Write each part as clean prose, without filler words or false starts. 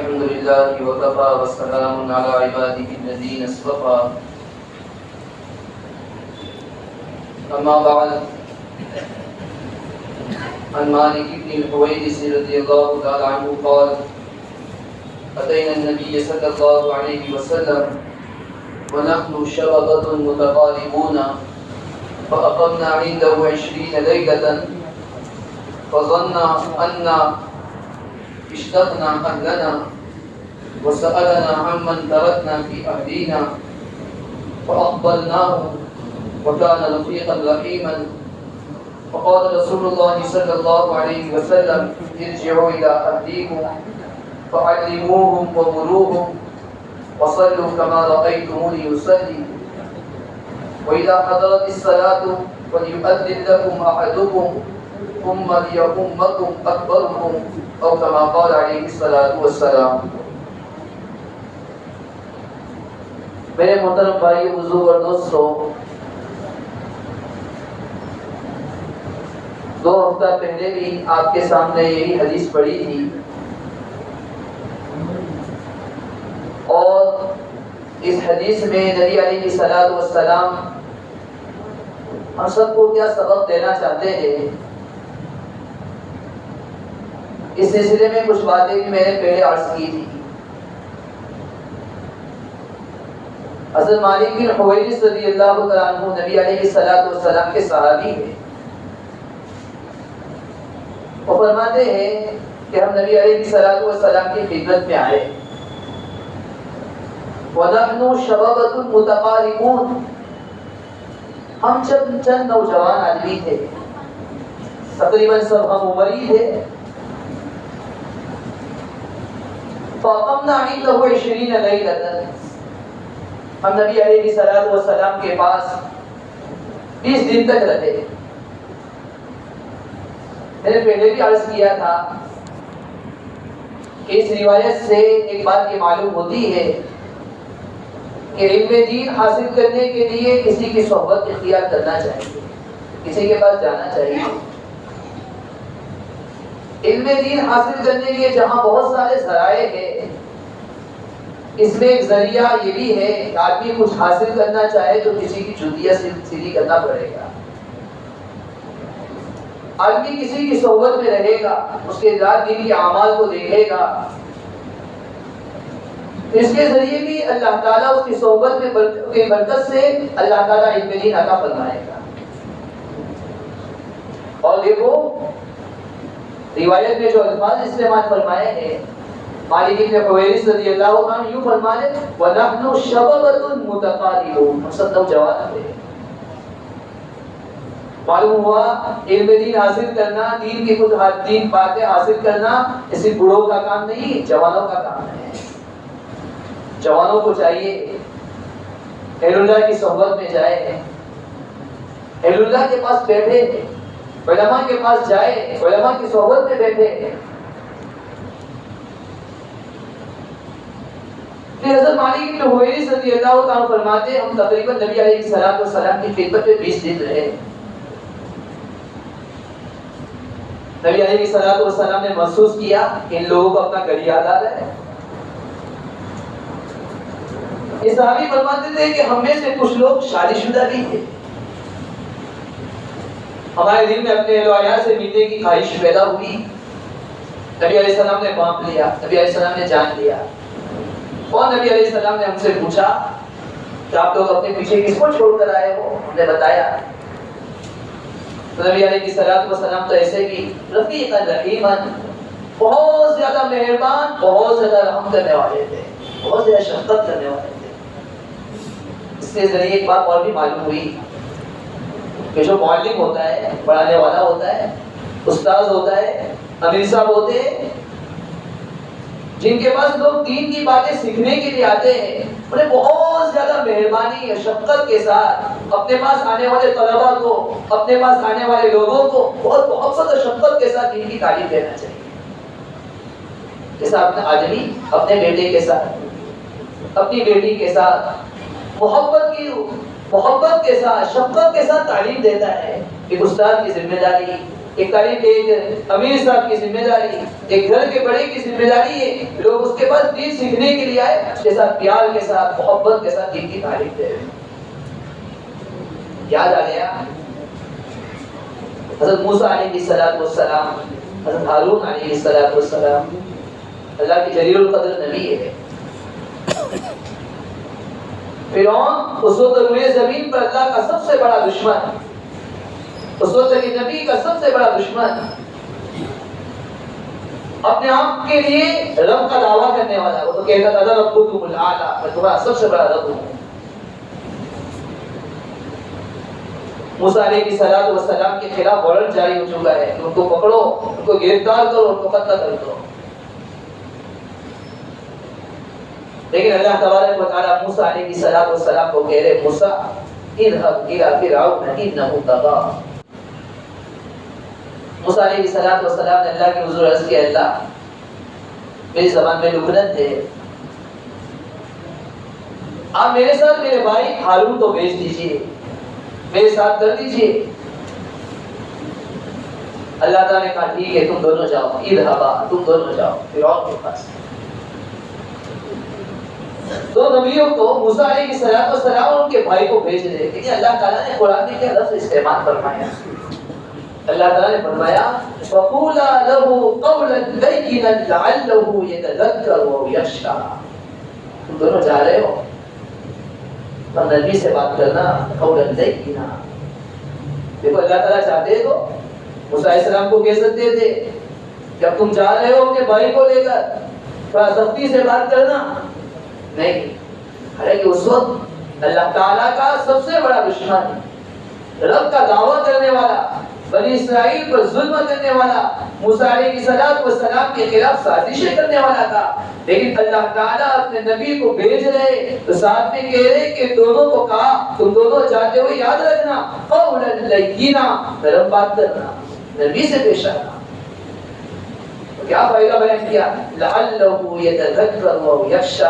الحمد لله وكفى والسلام على عباده الذين اصطفى أما بعد عن مالك بن الحويرث رضي الله تعالى عنه قال أتينا النبي صلى الله عليه وسلم ونحن شبابة متقاربون فأقمنا عنده 20 ليلة فظن أن اشتقنا أهلنا وسألنا عمن تركنا في أهلنا فأقبلناه وكان رفيقا رحيما فقال رسول الله صلى الله عليه وسلم ارجعوا إلى أهليكم فعلموهم ومروهم وصلوا كما رأيتموني يصلي وإذا حضرت الصلاة فليؤذن لكم أحدكم ثم ليؤمكم أكبركم أو كما قال عليه الصلاة والسلام. میرے محترم بھائی بزرگ اور دوستوں، 2 ہفتہ پہلے بھی آپ کے سامنے یہی حدیث پڑھی تھی، اور اس حدیث میں نبی علیہ الصلوۃ والسلام ہم سب کو کیا سبق دینا چاہتے ہیں، اس سلسلے میں کچھ باتیں بھی میں نے پہلے عرض کی تھی. حضرت مالک بن حویرث رضی اللہ تعالیٰ عنہ نبی علیہ الصلوۃ والسلام کے صحابی ہیں. وہ فرماتے ہیں کہ ہم نبی علیہ الصلوۃ والسلام کی خدمت میں آئے، وَنَحْنُ شَبَابَةٌ مُتَقَارِبُونَ، ہم چند نوجوان آدمی تھے، تقریباً سب ہم عمری تھے. فَأَقَمْنَا عِنْدَهُ 20 لَيْلَةً، ہم نبی علیہ الصلوۃ والسلام کے پاس 20 دن تک رہے. میں نے پہلے بھی عرض کیا تھا کہ اس روایت سے ایک بات یہ معلوم ہوتی ہے کہ علم دین حاصل کرنے کے لیے کسی کی صحبت اختیار کرنا چاہیے، کسی کے پاس جانا چاہیے. علم دین حاصل کرنے کے جہاں بہت سارے ذرائع ہیں، اس میں ایک ذریعہ یہ بھی ہے کہ آدمی کچھ حاصل کرنا چاہے تو کسی کی جوتیاں سیدھی کرنا پڑے گا. آدمی کسی کی صحبت میں رہے گا، اس کے رات دن کے اعمال کو دیکھے گا، اس کے ذریعے بھی اللہ تعالیٰ اس کی صحبت میں برکت سے اللہ تعالیٰ علم دین عطا فرمائے گا. اور دیکھو روایت میں جو الفاظ استعمال فرمائے ہیں، مالک بن حویرث رضی اللہ عنہ یوں فرمانے وَنَحْنُ شَبَابَةٌ مُتَقَارِبُونَ، ہم سب نوجوان تھے. معلوم ہوا علم دین حاصل کرنا، دین کی کچھ دین باتیں حاصل کرنا اسی بوڑھوں کا کام نہیں، جوانوں کا کام ہے. جوانوں کو چاہیے اہل اللہ کی صحبت میں جائے، اہل اللہ کے پاس بیٹھے، علماء کے پاس جائے، علماء کی صحبت میں بیٹھے. حضرت مالک بن حویرث رضی اللہ عنہ فرماتے ہم تقریباً نبی علیہ الصلوۃ والسلام کی خدمت میں 20 دن رہے. نبی علیہ الصلوۃ والسلام نے محسوس کیا کہ ان لوگوں کو اپنا گھر یاد آ رہا ہے. یہ صحابی فرماتے تھے کہ ہم میں سے کچھ لوگ شادی شدہ بھی تھے، ہمارے دل میں اپنے اہل و عیال سے ملنے کی خواہش پیدا ہوئی. نبی علیہ السلام نے پانپ لیا، نبی علیہ السلام نے جان لیا. اور نبی علیہ السلام نے ہم سے پوچھا کہ آپ لوگ اپنے پیچھے کس کو چھوڑ کر آئے ہو؟ ہم نے بتایا. تو نبی علیہ الصلوۃ والسلام تو ایسے بھی رفیقا رحیما، بہت زیادہ مہربان، بہت زیادہ رحم کرنے والے تھے، بہت زیادہ شفقت کرنے والے تھے. اس کے ذریعے ایک بات اور بھی معلوم ہوئی کہ جو معلم ہوتا ہے، پڑھانے والا ہوتا ہے، استاد ہوتا ہے، امیر صاحب ہوتے ہیں، جن کے پاس لوگ دین کی باتیں سیکھنے کے لیے آتے ہیں، انہیں بہت زیادہ مہربانی اور شفقت کے ساتھ اپنے پاس آنے والے طلباء کو، اپنے پاس آنے والے لوگوں کو بہت محبت اور شفقت کے ساتھ دین کی تعلیم دینا چاہیے. جیسا اپنے آدمی اپنے بیٹے کے ساتھ، اپنی بیٹی کے ساتھ محبت کے ساتھ، شفقت کے ساتھ تعلیم دیتا ہے. ایک استاد کی ذمہ داری ایک تعلیم ایک امیر صاحب کی ذمہ داری، ایک گھر کے بڑے کی ذمہ داری ہے، لوگ اس کے پاس دین سیکھنے کے لیے آئے، اس کے ساتھ پیار کے ساتھ محبت کے ساتھ دین کی تعلیم دے۔ یاد آ گیا حضرت موسیٰ علیہ السلام، حضرت ہارون علیہ السلام، اللہ کی جلیل القدر نبی ہے۔ فرعون اس وقت روئے زمین پر اللہ کا سب سے بڑا دشمن، اس وقت کے نبی کا سب سے بڑا دشمن، اپنے آپ کے لیے رب کا دعویٰ کرنے والا، وہ تو کہتا تھا ربکم الاعلی، میں تمہارا سب سے بڑا رب ہوں۔ موسیٰ علیہ السلام کے خلاف وارنٹ جاری ہو چکا ہے کہ ان کو پکڑو، ان کو گرفتار کرو، ان کو قتل کر دو۔ لیکن اللہ تبارک و تعالیٰ موسیٰ علیہ السلام کو کہہ رہے موسیٰ اذهب الى فرعون انه طغى۔ موسیٰ علیہ السلام نے اللہ کے حضور عرض کیا اللہ میری زبان میں لکنت ہے، آپ میرے ساتھ میرے بھائی ہارون کو بھیج دیجئے، میرے ساتھ کر دیجئے۔ اللہ تعالیٰ نے کہا ٹھیک ہے تم دونوں جاؤ، اذهبا تم دونوں جاؤ فرعون کے پاس۔ دو نبیوں کو موسیٰ علیہ السلام اور ان کے بھائی کو بھیج دے، لیکن اللہ تعالیٰ نے قرآن میں کیا لفظ استعمال فرمایا؟ اللہ تعالیٰ نے فرمایا فَقُولَا لَهُ قَوْلًا لَيِّنًا لَعَلَّهُ يَتَذَكَّرُ أَوْ يَخْشَىٰ۔ تم دونوں جا رہے ہو تو نبی سے بات کرنا قَوْلًا لَيِّنًا۔ دیکھو اللہ تعالیٰ چاہتے تو موسیٰ علیہ السلام کو کہہ سکتے تھے کہ اب تم جا رہے ہو اپنے بھائی کو لے کر تھوڑا سختی سے بات کرنا، نہیں، حالانکہ اس وقت اللہ تعالیٰ کا سب سے بڑا دشمن، رب کا دعویٰ کرنے والا، بنی اسرائیل پر ظلم کرنے والا، موسیٰ علیہ السلام کے خلاف سازشیں کرنے والا تھا، لیکن اللہ تعالیٰ اپنے نبی کو بھیج رہے تو ساتھ میں کہہ رہے کہ دونوں کو کہا تم دونوں جاتے ہوئے یاد رکھنا قولا لینا، نرم بات کرنا، نبی سے پیش آنا۔ کیا فائدہ بیان کیا؟ لعلہ یتذکر و یخشی،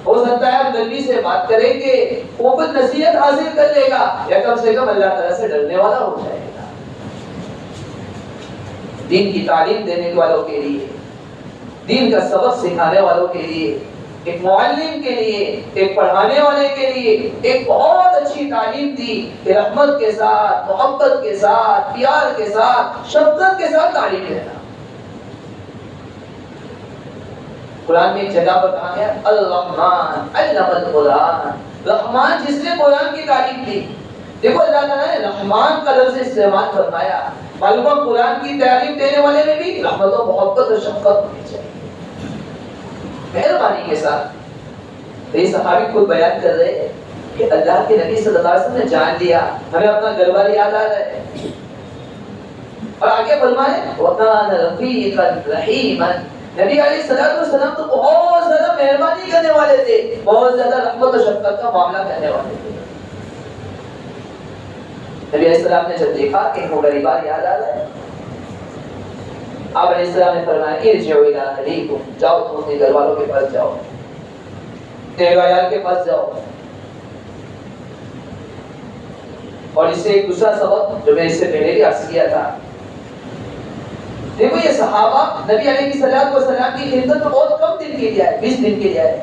ہو سکتا ہے آپ نبی سے بات کریں گے وہ کچھ نصیحت حاصل کر لے گا یا کم سے کم اللہ تعالیٰ سے ڈرنے والا ہو جائے گا۔ دین کی تعلیم دینے والوں کے لیے، دین کا سبق سکھانے والوں کے لیے، ایک معلم کے لیے، ایک پڑھانے والے کے لیے ایک بہت اچھی تعلیم دی کہ رحمت کے ساتھ، محبت کے ساتھ، پیار کے ساتھ، شفقت کے ساتھ تعلیم دینا۔ قرآن میں ایک جگہ پر کہا گیا الرحمن علم القرآن، رحمان جس نے قرآن کی تعلیم دی۔ دیکھو اللہ تعالیٰ نے رحمان کا لفظ استعمال فرمایا، معلوم قرآن کی تعلیم دینے والے میں بھی رحمت و محبت و شفقت ہونی چاہیے، مہربانی کے ساتھ۔ یہ صحابی خود بیان کر رہے ہیں کہ اللہ کے نبی صلی اللہ علیہ وسلم نے جان لیا، ہمیں اپنا گھر بار یاد آ رہا ہے، اور آگے فرمائے وَكَانَ رَفِيقًا رَحِيمًا، نبی علیہ السلام تو بہت زیادہ مہربانی کرنے والے تھے، بہت زیادہ رحمت و شفقت کا معاملہ کرنے والے تھے۔ نبی علیہ السلام نے جب دیکھا کہ ان کو غریبان یاد آ رہا ہے، آپ علیہ السلام نے فرمایا ارجعوا الی اہلیکم، جاؤ تم اپنے گھر والوں کے پاس جاؤ، اپنے عیال کے پاس جاؤ۔ اور اس سے ایک دوسرا سبق جو میں اس سے پہلے بھی عرض کیا تھا، دیکھو یہ صحابہ نبی علیہ السلام کی خدمت میں بہت کم دن کے لیے آئے، 20 دن کے لیے آئے،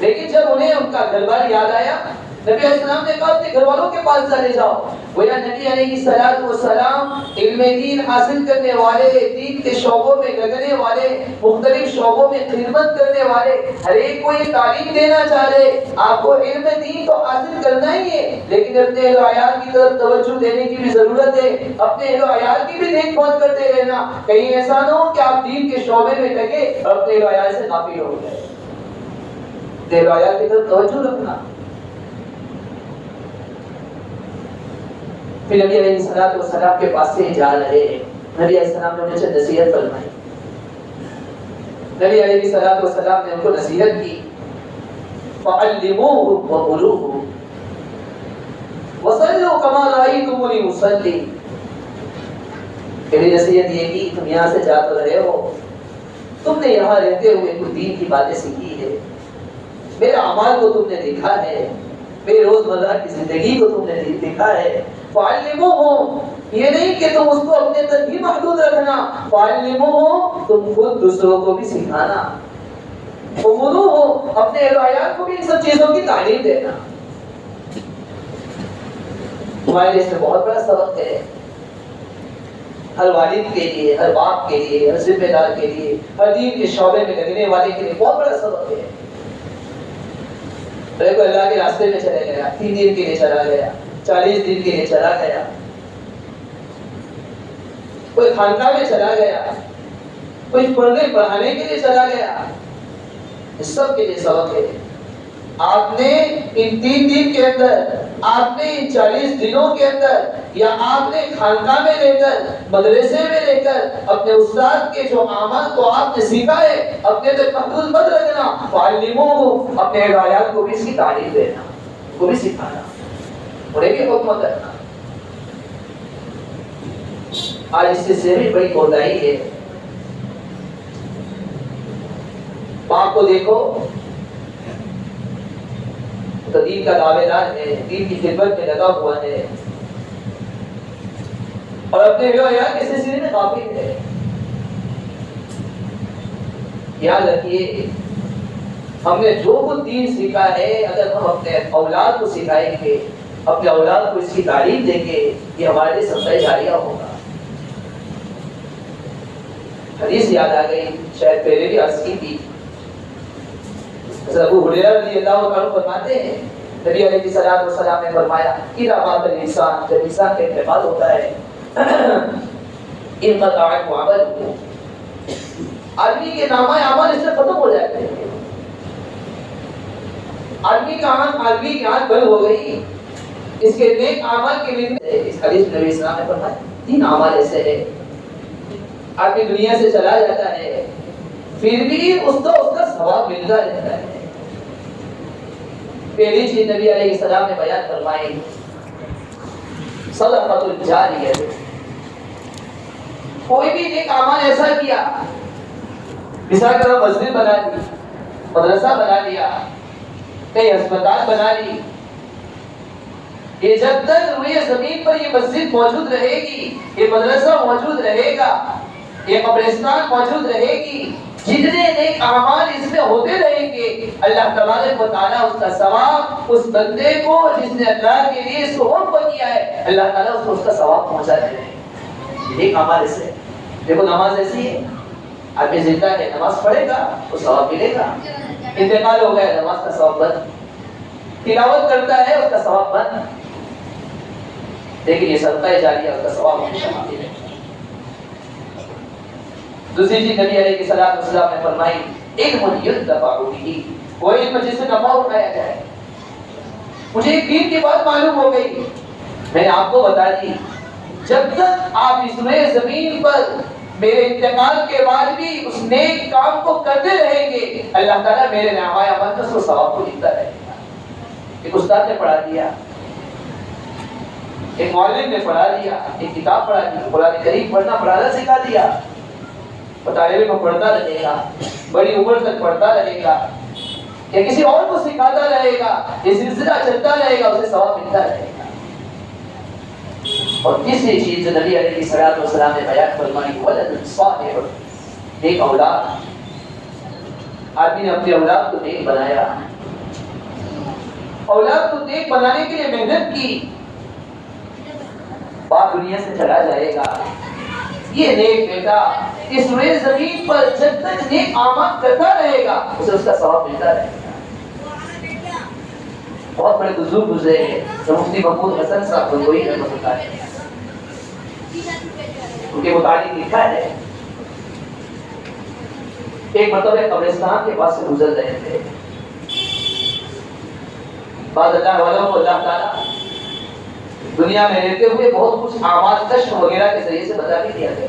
لیکن جب انہیں ان کا گھر بار یاد آیا، نبی علیہ السلام نے کہا اپنے گھر والوں کے پاس چلے جاؤ۔ گویا نبی علیہ السلام علم دین حاصل کرنے والے، دین کے شعبوں میں لگنے والے، مختلف شعبوں میں خدمت کرنے والے، ہر ایک کو یہ تعلیم دینا چاہ رہے آپ کو علم دین تو حاصل کرنا ہی ہے، لیکن اپنے اہل و عیال کی طرف توجہ دینے کی بھی ضرورت ہے، اپنے اہل و عیال کی بھی دیکھ بھال کرتے رہنا، کہیں ایسا نہ ہو کہ آپ دین کے شعبے میں لگے اور اپنے اہل و عیال سے غافل ہو گئے۔ اہل و عیال کی طرف توجہ رکھنا۔ پھر نبی علیہ السلام کے پاس سے جا رہے ہیں، نبی علیہ السلام نے انہیں نصیحت فرمائی، نبی علیہ السلام نے ان کو نصیحت کی فَعَلِّمُوهُ وَقُلُوهُ وَصَلُّوا كَمَا رَأَيْتُمُونِي أُصَلِّي۔ میری نصیحت یہ کہ تم یہاں سے جا تو رہے ہو، تم نے یہاں رہتے ہوئے کچھ دین کی باتیں سیکھی ہے، میرے اعمال کو تم نے دیکھا ہے، میری روزمرہ کی زندگی کو تم نے دیکھا ہے، فعلموہم، یہ نہیں کہ تم اس کو اپنے تک ہی محدود رکھنا، فعلموہم، تم خود دوسروں کو بھی سکھانا، امروہم، اپنے اہل و عیال کو بھی ان سب چیزوں کی تعلیم دینا. تمہارے لیے اس میں بہت بڑا سبق ہے، ہر والد کے لیے، ہر باپ کے لیے، ہر ذمہ دار کے لیے، ہر دین کے شعبے میں لگنے والے کے لیے بہت بڑا سبق ہے. کوئی اللہ کے راستے میں چلا گیا، 3 دن کے لیے چلا گیا، 40 دن کے لیے چلا گیا، کوئی خانقاہ میں چلا گیا، کوئی پڑھنے پڑھانے کے لیے چلا گیا، اس سب کے لیے سبق ہے. آپ نے ان 3 دن کے اندر، آپ نے ان 40 دنوں کے اندر، یا آپ نے خانقاہ میں لے کر، مدرسے میں لے کر، اپنے استاد کے جو اعمال کو آپ نے سیکھا ہے، اپنے تک محدود مت رکھنا، فعلموہم، اپنے ہدایات کو بھی اس کی تعلیم دینا، کو بھی سکھانا، انہیں بھی حکم کرنا. آج اس سے بھی بڑی کوتاہی ہے. باپ کو دیکھو تو دین کا دعوے دار ہے، دین کی خدمت میں لگا ہوا ہے، اور اپنے اہل و عیال کے سلسلے میں غافل ہے. یاد رکھیے، ہم نے جو کچھ دین سیکھا ہے، اگر ہم اپنے اولاد کو سکھائیں گے، اپنے اولاد کو اس کی تعلیم دیں گے، یہ ہمارے لیے صدقہ جاریہ ہوگا. حدیث یاد آ گئی، شاید پہلے بھی عرض کی تھی. ابو ہریرہ رضی اللہ عنہ فرماتے ہیں، نبی علیہ الصلوۃ والسلام نے فرمایا کہ مات الانسان، جب انسان کا انتقال ہوتا ہے، انقطع عنہ عمله، آدمی کے نامہ اعمال اس سے ختم ہو جاتے ہیں. آدمی کی آنکھ بند ہو گئی، اس کے نیک اعمال کے لیے. اس حدیث میں نبی اسلام نے فرمایا 3 اعمال ایسے ہیں، آدمی دنیا سے چلا جاتا ہے، پھر بھی اس کا ثواب ملتا رہتا ہے. پہلی چیز نبی علیہ السلام نے بیان فرمائی، صدقۃ الجاریہ. کوئی بھی نیک اعمال ایسا کیا، مثال کے طور پر مسجد بنا دی، مدرسہ بنا دیا، کئی ہسپتال بنا لی، یہ جب تک روئے زمین پر یہ مسجد موجود رہے گی، یہ مدرسہ موجود رہے گا، یہ قبرستان موجود رہے گی، جتنے نیک اعمال اس میں ہوتے رہیں گے، اللہ تبارک و تعالیٰ اس کا ثواب اس بندے کو جس نے اللہ کے لیے اس کو وقف کیا ہے، اللہ تعالیٰ اس کو اس کا ثواب پہنچا دے رہے ہیں. نیک اعمال ایسے. دیکھو نماز ایسی ہے، آدمی زندہ ہے، نماز پڑھے گا تو ثواب ملے گا. انتقال ہو گیا، نماز کا ثواب بند. تلاوت کرتا ہے، اس کا ثواب بند. لیکن یہ صدقہ جاریہ، اس کا ثواب ہمیشہ حاصل ہے. دوسری چیز نبی علیہ الصلوۃ والسلام نے فرمائی، علم ينتفع به، وہ علم جس سے نفع اٹھایا جائے. مجھے ایک دین کی بات معلوم ہو گئی، میں نے آپ کو بتا دی، جب تک آپ اس میں زمین پر میرے انتقال کے بعد بھی اس نیک کام کو کرتے رہیں گے، اللہ تعالیٰ میرے نامہ اعمال کا سو ثواب کو لکھتا رہے گا. ایک استاد نے پڑھا دیا، ایک معلم نے پڑھا دیا، ایک کتاب پڑھا دی، قرآن کریم پڑھنا پڑھانا سکھا دیا، طالب کو پڑھتا رہے گا، بڑی عمر تک پڑھتا رہے گا، یا کسی اور کو سکھاتا رہے گا، یہ سلسلہ چلتا رہے گا، اسے ثواب ملتا رہے گا. اور تیسری چیز جو نبی علیہ الصلوۃ والسلام نے بیان فرمائی، ولد صالح، نیک اولاد. آدمی نے اپنے اولاد کو نیک بنایا، اولاد کو نیک بنانے کے لیے محنت کی. باپ دنیا سے چلا جائے گا، یہ نیک بیٹا اس روئے زمین پر جب تک نیک اعمال کرتا رہے گا، اسے اس کا ثواب ملتا رہے گا. بہت بڑے بزرگ گزرے ہیں، مفتی محمود حسن صاحب گنگوئی رحمۃ اللہ علیہ، ان کے متعلق لکھا ہے، ایک مرتبہ قبرستان کے پاس سے گزر رہے تھے. بعض اللہ والوں کو اللہ تعالیٰ دنیا میں رہتے ہوئے بہت کچھ اعمال کشف وغیرہ کے ذریعے سے بتا بھی دیا گیا.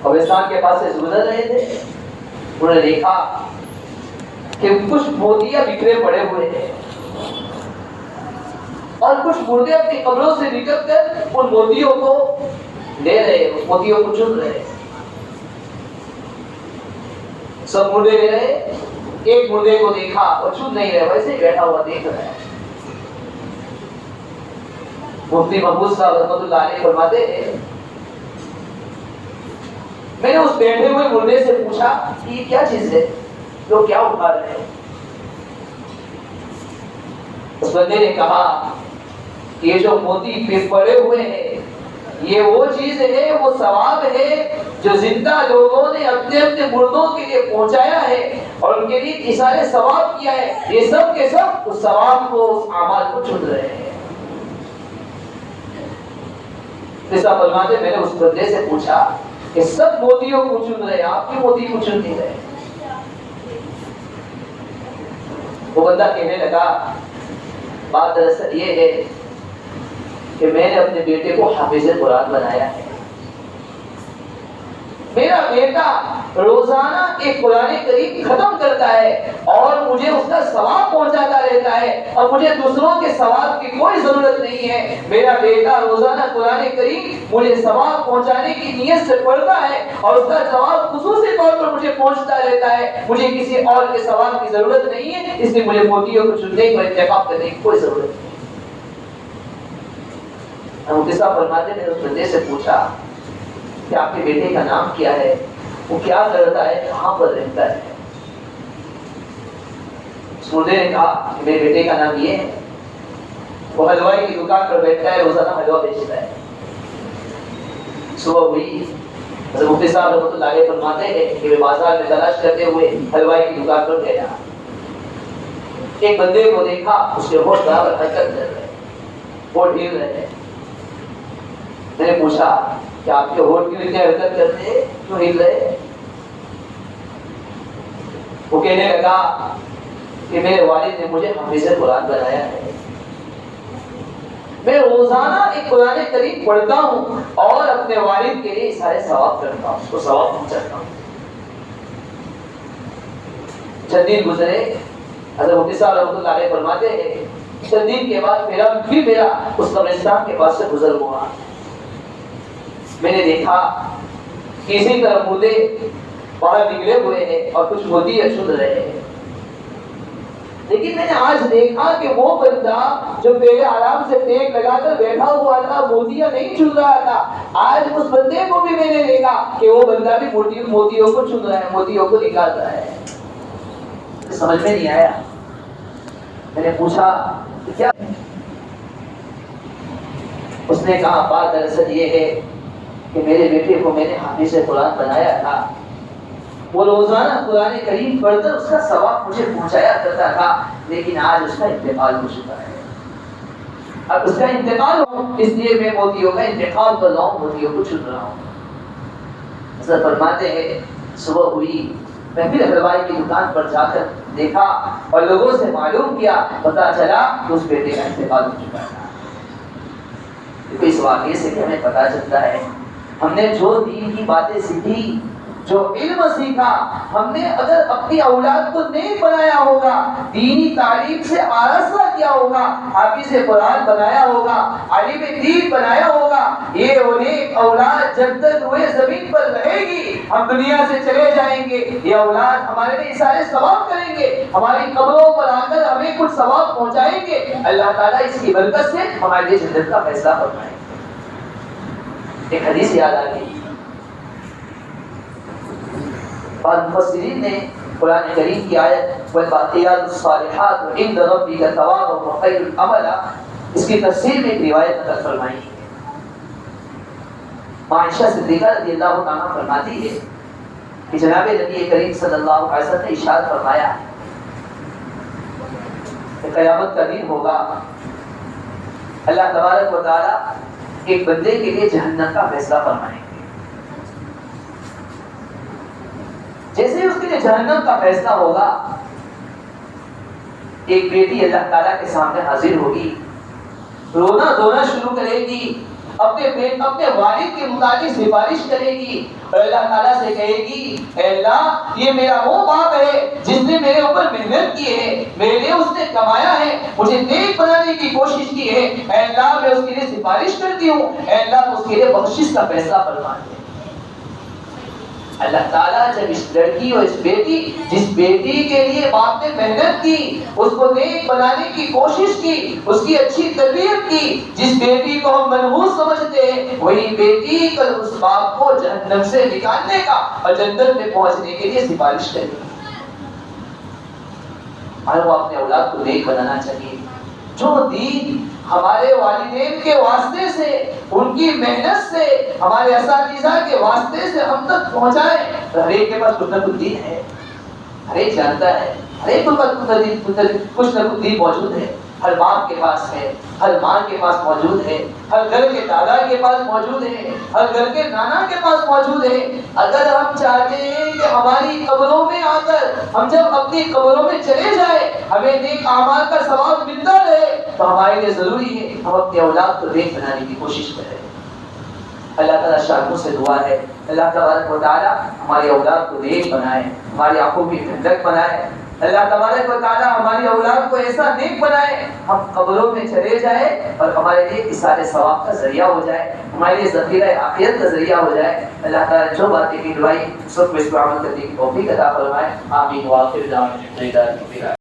قبرستان کے پاس سے گزر رہے تھے، انہوں نے دیکھا کہ کچھ موتیاں بکھرے پڑے ہوئے ہیں، اور کچھ مردے اپنی قبروں سے نکل کر ان موتیوں کو لے رہے، اس موتیوں کو چن رہے. سب مردے لے رہے، ایک مردے کو دیکھا اور چن نہیں رہے، ویسے ہی بیٹھا ہوا دیکھ رہا ہے. مفتی محمود صاحب رحمۃ اللہ علیہ فرماتے ہیں میں نے اس بیٹھے ہوئے مردے سے پوچھا کہ یہ کیا چیز ہے جو کیا اٹھا رہے ہیں؟ اس بندے نے کہا کہ یہ جو موتی پہ پڑے ہوئے ہیں یہ وہ چیز ہے، وہ ثواب ہے جو زندہ لوگوں نے اپنے اپنے مردوں کے لیے پہنچایا ہے اور ان کے لیے اشارے ثواب کیا ہے. یہ سب کے سب اس ثواب کو، اس اعمال کو چن رہے ہیں. ایسا فرماتے میں نے اس بندے سے پوچھا کہ سب موتیوں کو چن رہے ہیں، آپ کی موتی کو چن نہیں رہے. وہ بندہ کہنے لگا بات دراصل یہ ہے کہ میں نے اپنے بیٹے کو حافظ قرآن بنایا ہے. میرا بیٹا روزانہ ایک قرآن کریم ختم کرتا ہے اور مجھے اس کا ثواب پہنچاتا رہتا ہے اور مجھے دوسروں کے ثواب کی کوئی ضرورت نہیں ہے. میرا بیٹا روزانہ قرآن کریم مجھے ثواب پہنچانے کی نیت سے پڑھتا ہے اور اس کا ثواب خصوصی طور پر مجھے پہنچتا رہتا ہے. مجھے کسی اور کے ثواب کی ضرورت نہیں ہے، اس لیے مجھے موتیوں کو چننے اور انتخاب کرنے کی کوئی ضرورت نہیں. مفتی صاحب فرماتے نے اس بندے سے پوچھا کہ آپ کے بیٹے کا نام کیا ہے، وہ کیا کرتا ہے، کہاں پر رہتا ہے؟ اس مردے نے کہا کہ میرے بیٹے کا نام یہ ہے، وہ حلوائی کی دکان پر بیٹھتا ہے، روزانہ حلوہ بیچتا ہے. صبح ہوئی حضرت مفتی صاحب رحمۃ اللہ علیہ فرماتے ہیں کہ میں بازار میں تلاش کرتے ہوئے حلوائی کی دکان پر گیا. ایک بندے کو دیکھا، اس کے ہوٹھ برابر حرکت کر رہے، ہوٹھ ہل رہے ہیں. میں نے پوچھا کہ آپ کے ہوٹھ کیوں اتنے حرکت کرتے ہیں، کیوں ہل رہے؟ وہ کہنے لگا کہ میرے والد نے مجھے حافظ قرآن بنایا ہے. میں روزانہ ایک قرآن کریم پڑھتا ہوں اور اپنے والد کے لیے سارے ثواب کرتا ہوں، اس کو ثواب پہنچاتا ہوں. چند دن گزرے، حضرت مفتی صاحب رحمۃ اللہ علیہ فرماتے ہیں چند دن کے بعد میرا اس قبرستان کے پاس سے گزر ہوا. میں نے دیکھا کہ اسی طرح مردے باہر نکلے ہوئے ہیں اور کچھ موتیاں چن رہے ہیں. لیکن میں نے آج دیکھا کہ وہ بندہ جو پہلے آرام سے ٹیک لگا کر بیٹھا ہوا تھا موتیاں نہیں چن رہا تھا، آج اس بندے کو بھی میں نے دیکھا کہ وہ بندہ بھی موتیوں کو چن رہا ہے، موتیوں کو نکال رہا ہے. سمجھ میں نہیں آیا. میں نے پوچھا کہ کیا؟ اس نے کہا بات دراصل یہ ہے کہ میرے بیٹے کو میں نے حافظ قرآن بنایا تھا، وہ روزانہ قرآن کریم پڑھ کر اس کا ثواب مجھے پہنچایا کرتا تھا، لیکن آج اس کا انتقال ہو چکا ہے. اب اس کا انتقال ہو اس لیے میں موتیوں کا انتخاب کر رہا ہوں، موتیوں کو چن رہا ہوں. حضرت فرماتے ہیں صبح ہوئی، میں پھر حلوائی کی دکان پر جا کر دیکھا اور لوگوں سے معلوم کیا، پتا چلا کہ اس بیٹے کا انتقال ہو چکا تھا. اس واقعے سے ہمیں پتا چلتا ہے ہم نے جو دین کی باتیں سیکھی، جو علم سیکھا، ہم نے اگر اپنی اولاد کو نیک بنایا ہوگا، دینی تعلیم سے آراستہ کیا ہوگا، حافظ قرآن بنایا ہوگا، عالم دین بنایا ہوگا، یہ نیک اولاد جب تک روئے زمین پر رہے گی، ہم دنیا سے چلے جائیں گے، یہ اولاد ہمارے لیے سارے ثواب کریں گے، ہماری قبروں پر آ کر ہمیں کچھ ثواب پہنچائیں گے. اللہ تعالیٰ اس کی برکت سے ہمارے لیے جنت کا فیصلہ فرمائے. ایک حدیث یاد آ گئی. بعض مفسرین نے قرآن کریم کی آیت والباقیات الصالحات عند ربک ثوابا وخیر عملا، اس کی تفسیر میں ایک روایت نقل فرمائی. عائشہ صدیقہ رضی اللہ عنہا فرماتی ہے کہ جناب نبی کریم صلی اللہ علیہ وسلم نے ارشاد فرمایا کہ قیامت کا دن ہوگا، اللہ تبارک و تعالی ایک بندے کے لیے جہنم کا فیصلہ فرمائیں گے. جیسے ہی اس کے لیے جہنم کا فیصلہ ہوگا، ایک بیٹی اللہ تعالیٰ کے سامنے حاضر ہوگی، رونا دھونا شروع کرے گی، اپنے والد کے متعلق سفارش کرے گی اور اللہ تعالیٰ سے کہے گی اے اللہ یہ میرا وہ باپ ہے جس نے میرے اوپر محنت کی ہے، میرے لیے اس نے کمایا ہے، مجھے نیک بنانے کی کوشش کی ہے، اے اللہ میں اس کے لیے سفارش کرتی ہوں، اے اللہ اس کے لیے بخشش کا فیصلہ فرما دے. اللہ تعالیٰ جب اس لڑکی اور اس بیٹی، جس بیٹی کے لیے باپ نے محنت کی، اس کو نیک بنانے کی کوشش کی، اس کی اچھی تربیت کی، جس بیٹی کو ہم منحوس سمجھتے ہیں، وہی بیٹی کل اس باپ کو جہنم سے نکالنے کا اور جنت میں پہنچنے کے لیے سفارش کرے گی۔ اور وہ اپنے اولاد کو نیک بنانا چاہیے۔ جو دین ہمارے والدین کے واسطے سے، ان کی محنت سے، ہمارے اساتذہ کے واسطے سے ہم تک پہنچائے، ہر ایک کے پاس کچھ نہ کچھ دین ہے، ہر ایک جانتا ہے، ہر ایک کے پاس کچھ نہ کچھ دین موجود ہے۔ ہر باپ کے پاس ہے، ہر ماں کے پاس موجود ہے، ہر گھر کے دادا کے پاس موجود ہے، ہر گھر کے نانا کے پاس موجود ہے۔ اگر ہم چاہتے ہیں کہ ہماری قبروں میں آ کر ہم جب اپنی قبروں میں چلے جائیں ہمیں نیک اعمال کا ثواب ملتا رہے، تو ہمارے لیے ضروری ہے ہم اپنے اولاد کو نیک بنانے کی کوشش کریں۔ اللہ تعالیٰ شاہدوں سے دعا ہے، اللہ تبارک و تعالیٰ ہماری اولاد کو نیک بنائے، ہماری آنکھوں کی ٹھنڈک بنائے۔ اللہ تبارک و تعالیٰ ہماری اولاد کو ایسا نیک بنائے ہم قبروں میں چلے جائیں اور ہمارے لیے اثار ثواب کا ذریعہ ہو جائے، ہمارے لیے ذخیرہ عافیت کا ذریعہ ہو جائے۔ اللہ تعالیٰ جو باتیں کی دعائی سب کو اس پر عمل کرنے کی توفیق عطا فرمائے۔ آمین۔ وآخر دعوانا